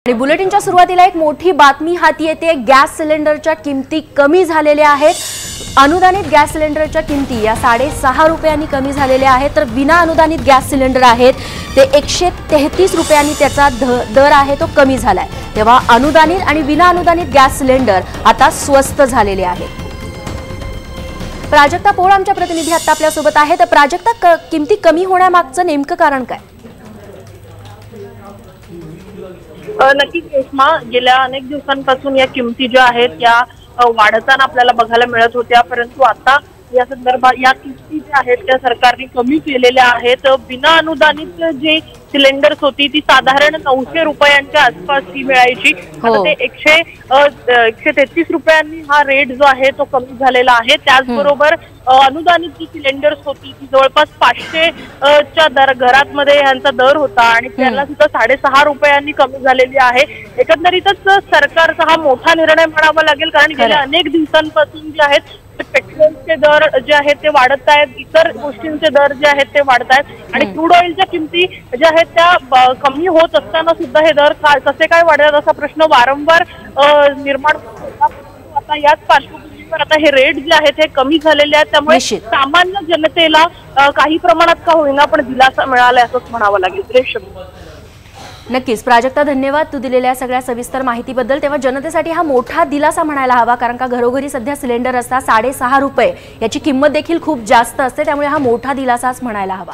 आणि बुलेटिनच्या सुरुवातीला एक मोठी बातमी हाती येते। गॅस सिलेंडरच्या किमती कमी झालेल्या आहेत। अनुदानित गॅस सिलेंडरच्या किमती या 6.5 रुपयांनी कमी झालेल्या आहेत, तर विना अनुदानित गॅस सिलेंडर आहेत ते 133 रुपयांनी त्याचा दर आहे तो कमी झालाय। तेव्हा अनुदानित आणि विना अनुदानित गॅस सिलेंडर आता स्वस्त झालेले आहेत। प्राजक्ता पोळ आमच्या प्रतिनिधी आता आपल्या सोबत आहे। तर प्राजक्ता, किमती कमी होण्यामागचं नेमकं कारण काय? नक्कीच रेश्मा, गेल्या अनेक दिवसांपासून या किमती ज्या आहेत या वाढताना आपल्याला बघायला मिळत होत्या, परंतु आता या संदर्भात या किमती ज्या आहेत त्या सरकारने कमी केलेल्या आहेत। बिना अनुदानित जे सिलेंडर्स होती ती साधारण 900 रुपयांच्या आसपास ती मिळायची, आता ते 133 रुपयांनी हा रेट जो आहे तो कमी झालेला आहे। त्याचबरोबर अनुदानित जी सिलेंडर्स होती ती जवळपास 500 च्या घरामध्ये यांचा दर होता आणि त्याला सुद्धा 6.5 रुपयांनी कमी झालेली आहे। एकंदरीतच सरकारचा हा मोठा निर्णय म्हणावा लागेल, कारण गेल्या अनेक दिवसांपासून जे आहेत पेट्रोलचे दर जे आहेत ते वाढत आहेत, इतर गोष्टींचे दर जे आहेत ते वाढत आहेत आणि क्रूड ऑइलच्या किमती ज्या आहेत त्या कमी होत असताना सुद्धा हे दर कसे काय वाढतात असा प्रश्न वारंवार निर्माण होतो। आता याच पार्श्वभूमीवर आता हे रेट जे आहेत हे कमी झालेले आहेत, त्यामुळे सामान्य जनतेला काही प्रमाणात का होईना पण दिलासा मिळाला असंच म्हणावं लागेल। रेश्मा, नक्कीच प्राजक्ता, धन्यवाद तू दिलेल्या सगळ्या सविस्तर माहितीबद्दल। तेव्हा जनतेसाठी हा मोठा दिलासा म्हणायला हवा, कारण का घरोघरी सध्या सिलेंडर असतात 6.5 रुपये, याची किंमत देखील खूप जास्त असते, त्यामुळे हा मोठा दिलासाच म्हणायला हवा।